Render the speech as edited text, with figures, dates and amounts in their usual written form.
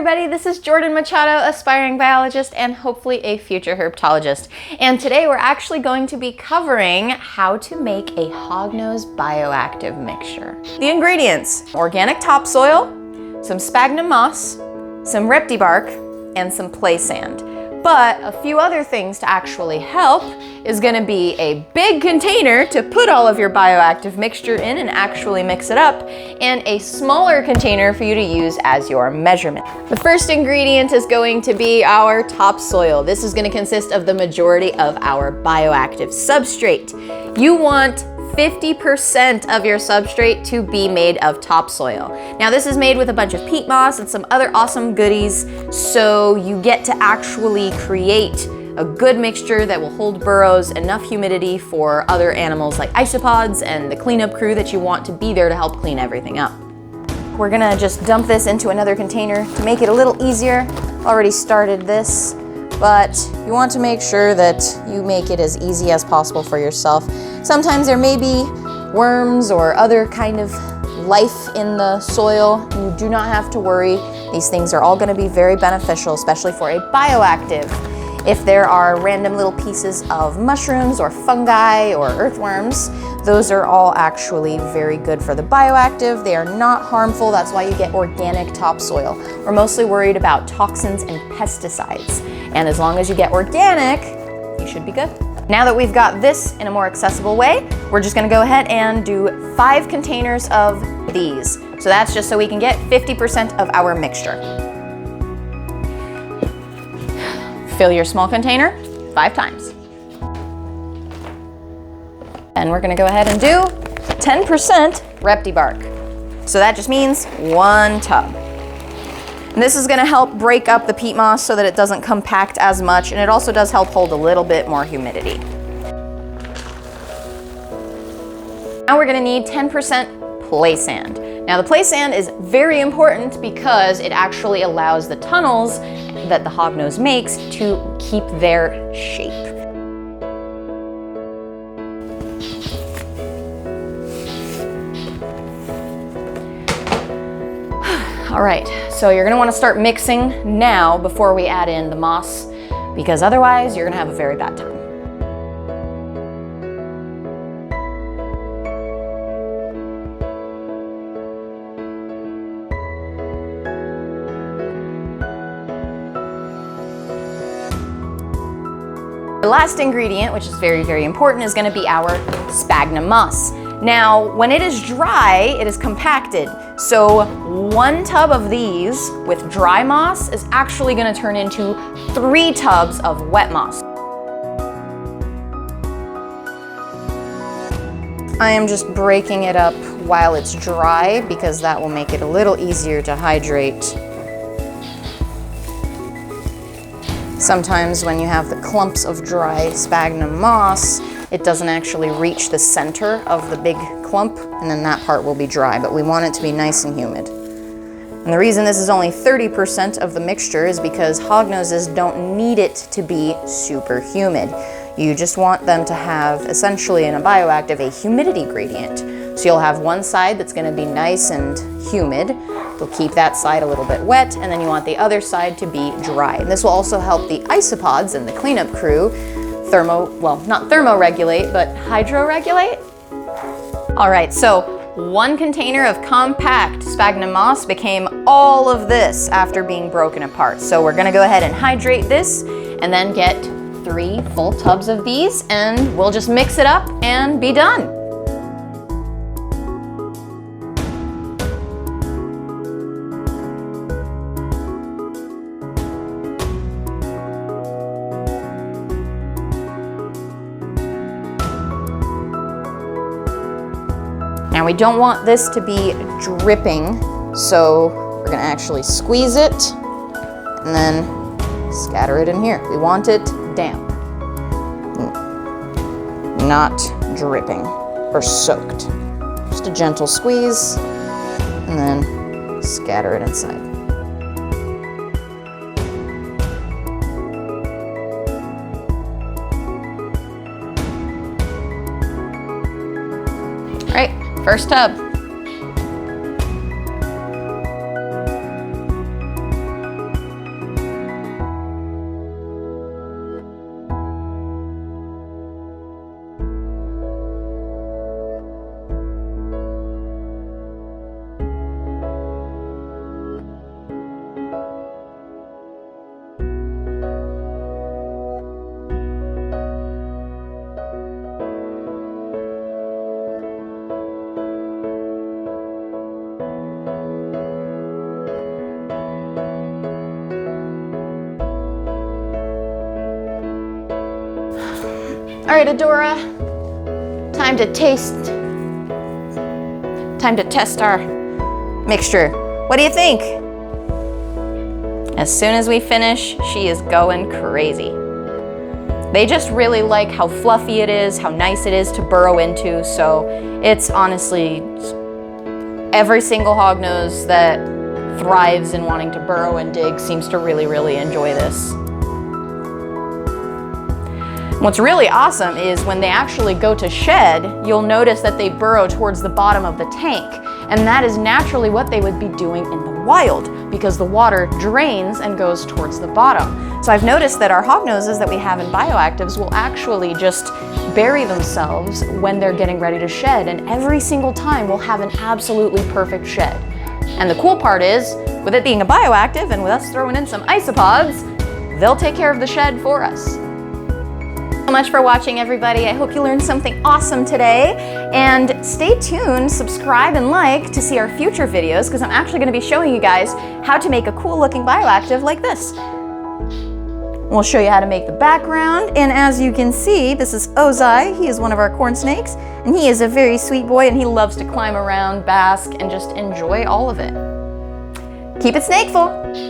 everybody, this is Jordan Machado, aspiring biologist and hopefully a future herpetologist. And today we're actually going to be covering how to make a Hognose Bioactive mixture. The ingredients: organic topsoil, some sphagnum moss, some Repti Bark, and some play sand. But a few other things to actually help is going to be a big container to put all of your bioactive mixture in and actually mix it up, and a smaller container for you to use as your measurement. The first ingredient is going to be our topsoil. This is going to consist of the majority of our bioactive substrate. You want 50% of your substrate to be made of topsoil. Now this is made with a bunch of peat moss and some other awesome goodies, so you get to actually create a good mixture that will hold burrows, enough humidity for other animals like isopods and the cleanup crew that you want to be there to help clean everything up. We're gonna just dump this into another container to make it a little easier. Already started this, but you want to make sure that you make it as easy as possible for yourself. Sometimes there may be worms or other kind of life in the soil. You do not have to worry. These things are all going to be very beneficial, especially for a bioactive. If there are random little pieces of mushrooms or fungi or earthworms, those are all actually very good for the bioactive. They are not harmful. That's why you get organic topsoil. We're mostly worried about toxins and pesticides. And as long as you get organic, you should be good. Now that we've got this in a more accessible way, we're just gonna go ahead and do 5 containers of these. So that's just so we can get 50% of our mixture. Fill your small container 5 times. And we're gonna go ahead and do 10% Repti Bark. So that just means 1 tub. And this is gonna help break up the peat moss so that it doesn't compact as much, and it also does help hold a little bit more humidity. Now we're gonna need 10% play sand. Now the play sand is very important because it actually allows the tunnels that the hognose makes to keep their shape. All right, so you're gonna wanna start mixing now before we add in the moss, because otherwise you're gonna have a very bad time. The last ingredient, which is very, very important, is gonna be our sphagnum moss. Now, when it is dry, it is compacted. So 1 tub of these with dry moss is actually gonna turn into 3 tubs of wet moss. I am just breaking it up while it's dry because that will make it a little easier to hydrate. Sometimes when you have the clumps of dry sphagnum moss, it doesn't actually reach the center of the big clump, and then that part will be dry, but we want it to be nice and humid. And the reason this is only 30% of the mixture is because hognoses don't need it to be super humid. You just want them to have, essentially in a bioactive, a humidity gradient. So you'll have one side that's gonna be nice and humid. You'll keep that side a little bit wet, and then you want the other side to be dry. And this will also help the isopods and the cleanup crew not thermoregulate, but hydroregulate. All right, so 1 container of compact sphagnum moss became all of this after being broken apart. So we're gonna go ahead and hydrate this and then get 3 full tubs of these, and we'll just mix it up and be done. Now we don't want this to be dripping, so we're gonna actually squeeze it and then scatter it in here. We want it damp, not dripping or soaked. Just a gentle squeeze and then scatter it inside. All right. First tub. All right, Adora, time to test our mixture. What do you think? As soon as we finish, she is going crazy. They just really like how fluffy it is, how nice it is to burrow into, so it's honestly, every single hognose that thrives in wanting to burrow and dig seems to really, really enjoy this. What's really awesome is when they actually go to shed, you'll notice that they burrow towards the bottom of the tank. And that is naturally what they would be doing in the wild because the water drains and goes towards the bottom. So I've noticed that our hognoses that we have in bioactives will actually just bury themselves when they're getting ready to shed. And every single time we'll have an absolutely perfect shed. And the cool part is, with it being a bioactive and with us throwing in some isopods, they'll take care of the shed for us. So much for watching, everybody. I hope you learned something awesome today. And stay tuned, subscribe and like to see our future videos because I'm actually going to be showing you guys how to make a cool looking bioactive like this. We'll show you how to make the background. And as you can see, this is Ozai. He is one of our corn snakes and he is a very sweet boy and he loves to climb around, bask, and just enjoy all of it. Keep it snakeful.